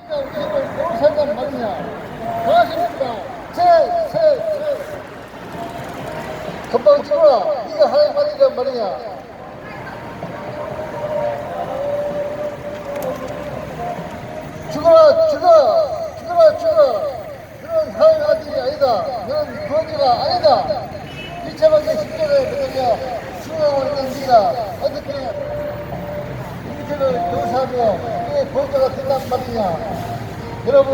우리를 모르산단 말이냐. 고하십니다. 금방 죽어라. 네가 하나님 아들이란 말이냐. 죽어라. 너는 하나님 아들이 아니다. 너는 구원자가 아니다. 일체밖에 십자가에 그러냐. 수고하고 있는 네가 어떻게 인생을 용서하며 우리의 구원자가 된단 말이냐. 여러분,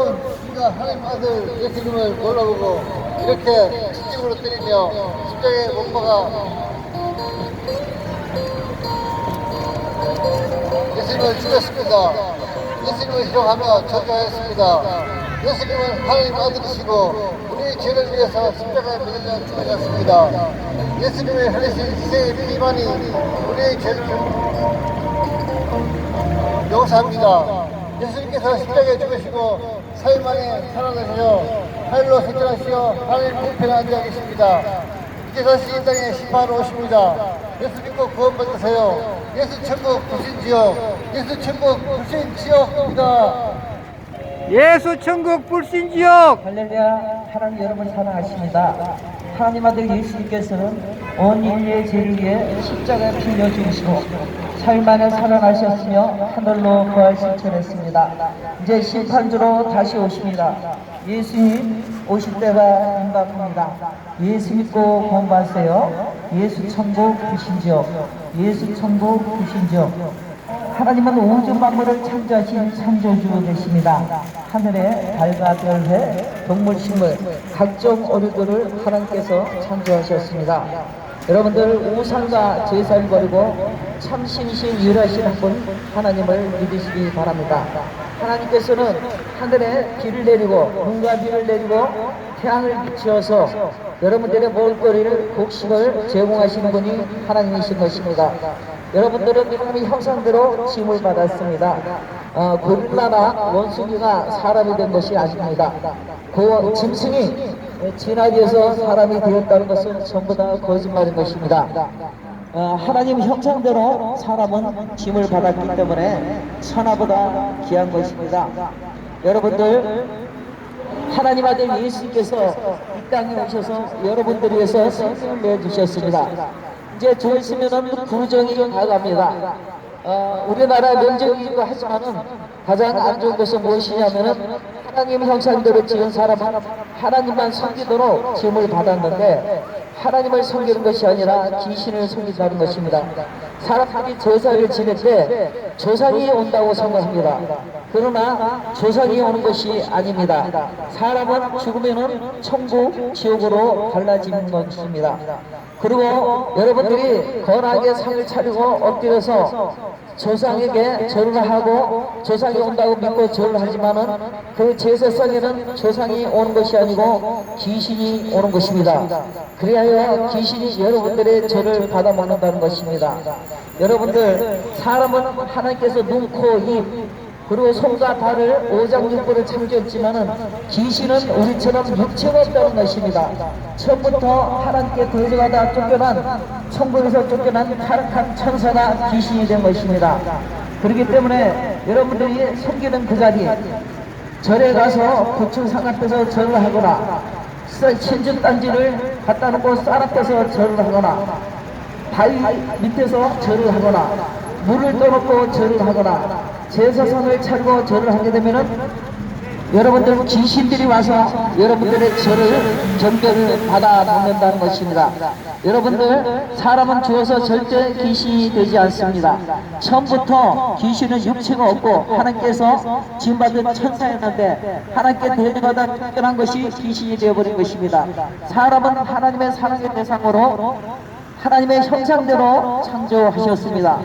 우리가 하나님 아들 예수님을 몰라보고 이렇게 지집으로 때리며 십자가에 못 박아 예수님을 죽였습니다. 예수님을 희롱하며 저주하였습니다. 예수님은 하나님 아들이시고 우리의 죄를 위해서 십자가에 매달려 죽으셨습니다. 예수님의 흘리신 희생의 피만이 우리의 죄를 용서합니다. 예수님께서 십자가에 죽으시고 4일 만에 살아나셔 하늘로 승천하시어 하나님 우편에 앉아 계십니다. 이제 다시 이 땅에 심판하러 오십니다. 예수 믿고 구원받으세요. 예수 천국 불신지역, 예수 천국 불신지역입니다. 예수 천국 불신지역. 할렐루야. 하나님 여러분 사랑하십니다. 하나님 아들 예수님께서는 온 인류의 죄를 위해 십자가에 풀려 죽으시고 4일 만에 살아나셨으며 하늘로 부활실천했습니다. 이제 심판주로 다시 오십니다. 예수님 오실 때가 임박합니다. 예수 믿고 구원받으세요. 예수 천국 불신지역, 예수 천국 불신지역. 하나님은 우주 만물을 창조하신 창조주 되십니다. 하늘에 달과 별해, 동물, 식물, 각종 오류들을 하나님께서 창조하셨습니다. 여러분들 우상과 제사를 버리고 참신신 유일하신 한 분 하나님을 믿으시기 바랍니다. 하나님께서는 하늘에 비를 내리고 눈과 비를 내리고 태양을 비추어서 여러분들의 먹을거리를 곡식을 제공하시는 분이 하나님이신 것입니다. 여러분들은 하나님의 형상대로 짐을 받았습니다. 고릴라나 원숭이가 사람이 된 것이 아닙니다. 그 짐승이 진화되어서 사람이 되었다는 것은 전부 다 거짓말인 것입니다. 하나님 형상대로 사람은 짐을 받았기 때문에 천하보다 귀한 것입니다. 여러분들, 하나님 아들 예수님께서 이 땅에 오셔서 여러분들을 위해서 생명을 내주셨습니다. 이제 좀 있으면은 구정이 다가갑니다. 우리나라 명절이기도 하지만은 가장 안 좋은 것은 무엇이냐면은 하나님 형상대로 지은 사람은 하나님만 섬기도록 지음을 받았는데 하나님을 섬기는 것이 아니라 귀신을 섬긴다는 것입니다. 사람들이 제사를 지낼 때 조상이 온다고 생각합니다. 그러나 조상이 오는 것이 아닙니다. 사람은 죽으면은 천국, 지옥으로 갈라지는 것입니다. 그리고 여러분들이 거나하게 상을 차리고 엎드려서 조상에게 절을 하고 조상이 온다고 믿고 절을 하지만은 그 제사상에는 조상이 오는 것이 아니고 귀신이 오는 것입니다. 그리하여 귀신이 여러분들의 절을 받아먹는다는 것입니다. 여러분들, 사람은 하나님께서 눈, 코, 입 그리고 손과 발을 오장육부를 창조했지만은 귀신은 우리처럼 육체가 없다는 것입니다. 처음부터 하나님께 거절하다 쫓겨난 천국에서 쫓겨난 타락한 천사가 귀신이 된 것입니다. 그렇기 때문에 여러분들이 섬기는 그 자리, 절에 가서 구층상 앞에서 절을 하거나 천주단지를 갖다 놓고 쌀 앞에서 절을 하거나 바위 밑에서 절을 하거나 물을 떠놓고 절을 하거나 제사상을 차리고 절을 하게 되면은 여러분들 귀신들이 와서 여러분들의 절을 경배를 받아 먹는다는 것입니다. 여러분들, 사람은 죽어서 절대 귀신이 되지 않습니다. 처음부터 귀신은 육체가 없고 하나님께서 지음받은 천사였는데 하나님께 대적하다 쫓겨난 것이 귀신이 되어버린 것입니다. 사람은 하나님의 사랑의 대상으로 하나님의 형상대로 창조하셨습니다.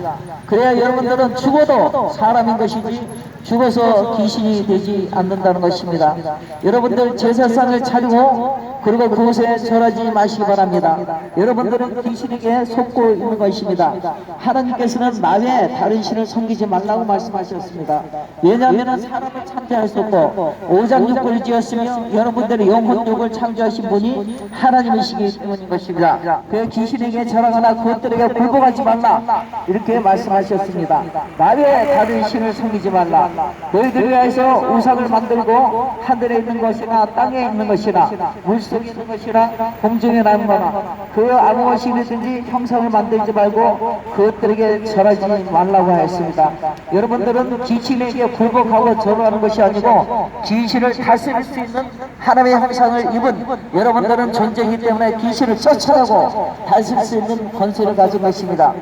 그래야 여러분들은 죽어도 사람인 것이지 죽어서 귀신이 되지 않는다는 것입니다. 여러분들 제사상을 차리고 그리고 그곳에 절하지 마시기 바랍니다. 여러분들은 귀신에게 속고 있는 것입니다. 하나님께서는 남의 다른 신을 섬기지 말라고 말씀하셨습니다. 왜냐하면 사람을 창조할 수 없고 오장육부를 지었으며 여러분들의 영혼육을 창조하신 분이 하나님이시기 때문인 것입니다. 그 귀신에게 절하거나 그것들에게 굴복하지 말라 이렇게 말씀하셨습니다. 남의 다른 신을 섬기지 말라. 너희들 위하여서 우상을 만들고 하늘에 있는 것이나 땅에 있는 것이나 물속에 있는 것이나 공중에 나는 거나 그 아무 것이든지 형상을 만들지 말고 그것들에게 절하지 말라고 하였습니다. 여러분들은 귀신에게 굴복하고 절하는 것이 아니고 귀신을 다스릴 수 있는 하나님의 형상을 입은 여러분들은 존재이기 때문에 귀신을 쫓아내고 다스릴 수 있는 권세를 가진 것입니다.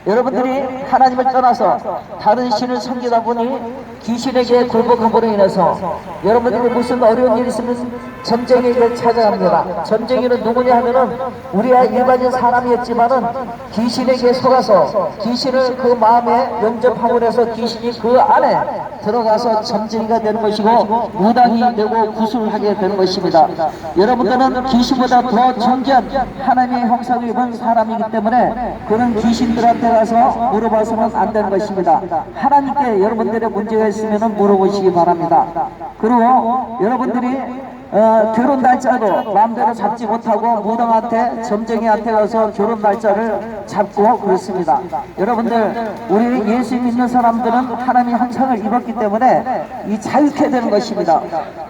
여러분들이 하나님을 떠나서 다른 신을 섬기다 보니 귀신에게 굴복함으로 인해서 여러분들이 무슨 어려운 일이 있으면 점쟁이에게 찾아갑니다. 점쟁이는 누구냐 하면은 우리야 일반인 사람이었지만은 귀신에게 속아서 귀신을 그 마음에 영접함으로 해서 귀신이 그 안에 들어가서 점쟁이가 되는 것이고 무당이 되고 구술하게 되는 것입니다. 여러분들은 귀신보다 더 존귀한 하나님의 형상을 입은 사람이기 때문에 그런 귀신들한테 가서 물어봐서는 안 되는 것입니다. 하나님께 여러분들의 문제가 있으면 물어보시기 바랍니다. 그리고 여러분들이 결혼 날짜도 마음대로 잡지 못하고 무당한테 점쟁이한테 가서 결혼 날짜를 잡고 그렇습니다. 여러분들 우리 예수 믿는 사람들은 하나님의 형상을 입었기 때문에 이 자유케 되는 것입니다.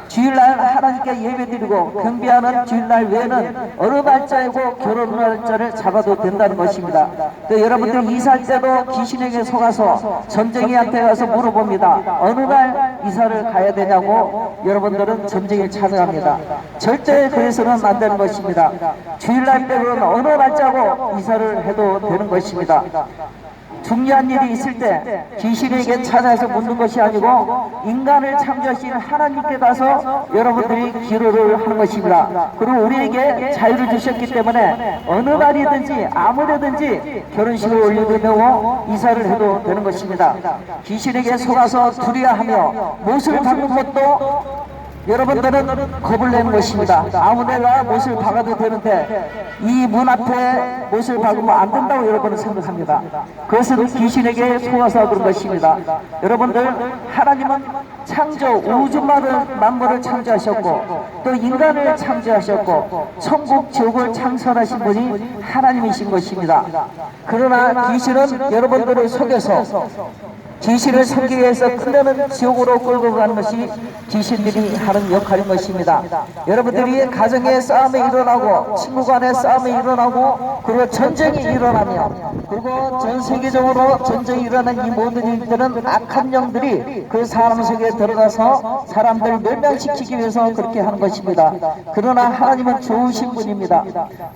주일날 하나님께 예배드리고 경배하는 주일날 외에는 어느 날짜이고 결혼 날짜를 잡아도 된다는 것입니다. 또 여러분들 이사할 때도 귀신에게 속아서 점쟁이한테 가서 물어봅니다. 어느 날 이사를 가야 되냐고 여러분들은 점쟁이를 찾아갑니다. 절대 그래서는 안 되는 것입니다. 주일날 때는 어느 날짜고 이사를 해도 되는 것입니다. 중요한 일이 있을 때 귀신에게 찾아서 묻는 것이 아니고 인간을 창조하신 하나님께 가서 여러분들이 기도를 하는 것입니다. 그리고 우리에게 자유를 주셨기 때문에 어느 날이든지 아무데든지 결혼식을 올리도 되고 이사를 해도 되는 것입니다. 귀신에게 속아서 두려워하며 못을 박는 것도 여러분들은 겁을 내는 것입니다. 아무데나 못을 박아도 되는데 이 문 앞에 못을 박으면 안 된다고 여러분은 생각합니다. 그것은 귀신에게 속아서 그런 것입니다. 여러분들 하나님은 창조 우주 만물을 창조하셨고 또 인간을 창조하셨고 천국 지옥을 창설하신 분이 하나님이신 것입니다. 그러나 귀신은 여러분들을 속여서 귀신을 섬기기 위해서 끝내는 지옥으로 끌고 가는 것이 귀신들이 하는 역할인 것입니다. 여러분들이 가정에 싸움이 일어나고 친구 간에 싸움이 일어나고 그리고 전쟁이 일어나며 그리고 전 세계적으로 전쟁이 일어나는 이 모든 일들은 악한 영들이 그 사람 속에 들어가서 사람들을 멸망시키기 위해서 그렇게 하는 것입니다. 그러나 하나님은 좋으신 분입니다.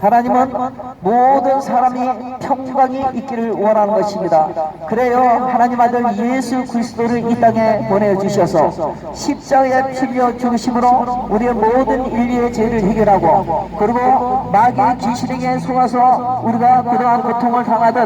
하나님은 모든 사람이 평강이 있기를 원하는 것입니다. 그래요 하나님 아들 예수 그리스도를 이 땅에 보내주셔서 십자가에 피려 죽으심으로 우리의 모든 인류의 죄를 해결하고 그리고 마귀의 귀신에게 속아서 우리가 그동안 고통을 당하던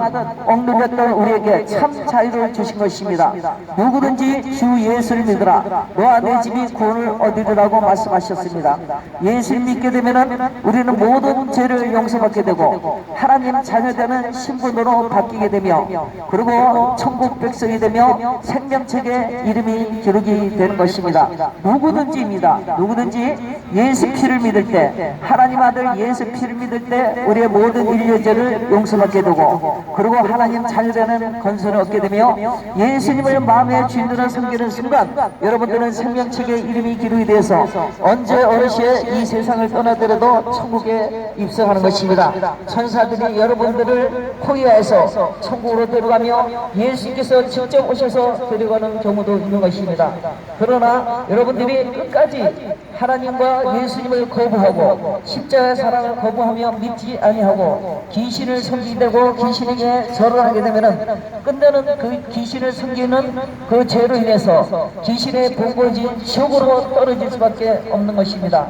억눌렸던 우리에게 참 자유를 주신 것입니다. 누구든지 주 예수를 믿으라 너와 내 집이 구원을 얻으리라고 말씀하셨습니다. 예수를 믿게 되면 우리는 모든 죄를 용서받게 되고 하나님 자녀되는 신분으로 바뀌게 되며 그리고 천국 백성이 되며 생명책에 이름이 기록이 되는 것입니다. 누구든지입니다. 누구든지 예수 피를 믿을 때 하나님 아들 예수 피를 믿을 때 우리의 모든 인류의 죄를 용서받게 되고 그리고 하나님 자녀되는 건설을 얻게 되며 예수님을 마음의 주인으로 섬기는 순간 여러분들은 생명책에 이름이 기록이 되어서 언제 어느새 이 세상을 떠나더라도 천국에 입성하는 것입니다. 천사들이 여러분들을 포위하여서 천국으로 데려가며 예수께서 직접 오셔서 데려가는 경우도 있는 것입니다. 그러나 여러분들이 끝까지 하나님과 예수님을 거부하고 십자가의 사랑을 거부하며 믿지 아니하고 귀신을 섬기되고 귀신에게 절을 하게 되면은 끝내는 그 귀신을 섬기는 그 죄로 인해서 귀신의 본거지 지옥으로 떨어질 수밖에 없는 것입니다.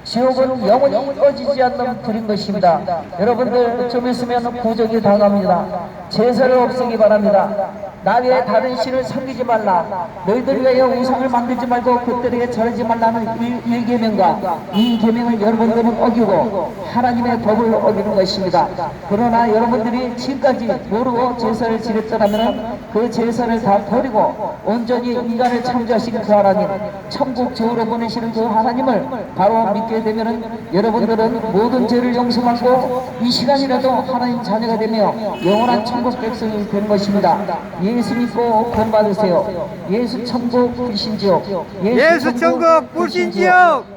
지옥은 영원히 꺼지지 않는 불인 것입니다. 여러분들 좀 있으면 구적이 다가옵니다. 제사를 없애기 바랍니다. 나 외에 다른 신을 섬기지 말라. 너희들 위하여 우상을 만들지 말고 그들에게 절하지 말라는 1계명과 2계명을 여러분들은 어기고 하나님의 법을 어기는 것입니다. 그러나 여러분들이 지금까지 지금까지 모르고 제사를 지냈더라면 그 제사를 다 버리고 온전히 인간을 창조하신 그 하나님, 천국 저으로 보내시는 그 하나님을 바로 믿게 되면은 여러분들은 모든 죄를 용서받고 이 시간이라도 하나님 자녀가 되며 영원한 천국 백성이 되는 것입니다. 예수 믿고 구원받으세요. 예수 천국 불신지옥. 예수 천국 불신지옥.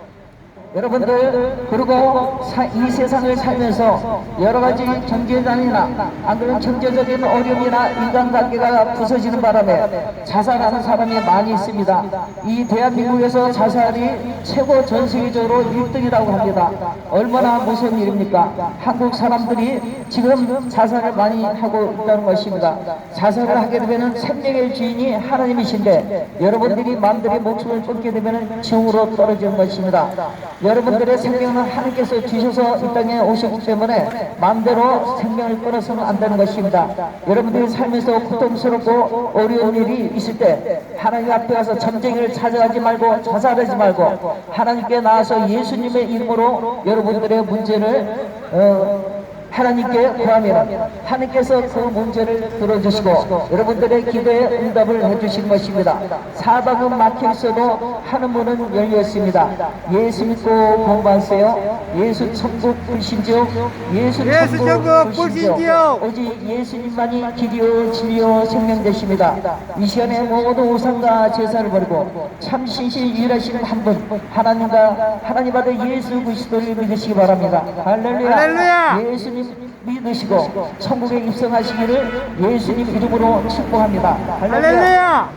여러분들, 그리고 이 세상을 살면서 여러 가지 경제난이나 안 그런 경제적인 어려움이나 인간관계가 부서지는 바람에 자살하는 사람이 많이 있습니다. 이 대한민국에서 자살이 최고 전 세계적으로 1등이라고 합니다. 얼마나 무서운 일입니까? 한국 사람들이 지금 자살을 많이 하고 있다는 것입니다. 자살을 하게 되면 생명의 주인이 하나님이신데 여러분들이 마음대로 목숨을 끊게 되면 지옥으로 떨어지는 것입니다. 여러분들의 생명은 하나님께서 주셔서 이 땅에 오셨기 때문에 마음대로 생명을 끊어서는 안 되는 것입니다. 여러분들이 살면서 고통스럽고 어려운 일이 있을 때 하나님 앞에 가서 전쟁을 찾아가지 말고 자살하지 말고 하나님께 나와서 예수님의 이름으로 여러분들의 문제를 하나님께 구하면 하나님께서 그 문제를 들어주시고 여러분들의 기도에 응답을 해주신 것입니다. 사방은 막혀 있어도 하는 문은 열려 있습니다. 예수 믿고 공부하세요. 예수 천국 불신지옥. 예수 천국 불신지옥. 오직 예수님만이 길이요 진리요 생명 되십니다. 이 시간에 모든 우상과 제사를 버리고 참 신실 일하시는 한 분 하나님과 하나님 아들 예수 그리스도를 믿으시기 바랍니다. 할렐루야. 할렐루야. 예수님 믿으시고 천국에 입성하시기를 예수님 이름으로 축복합니다. 할렐루야.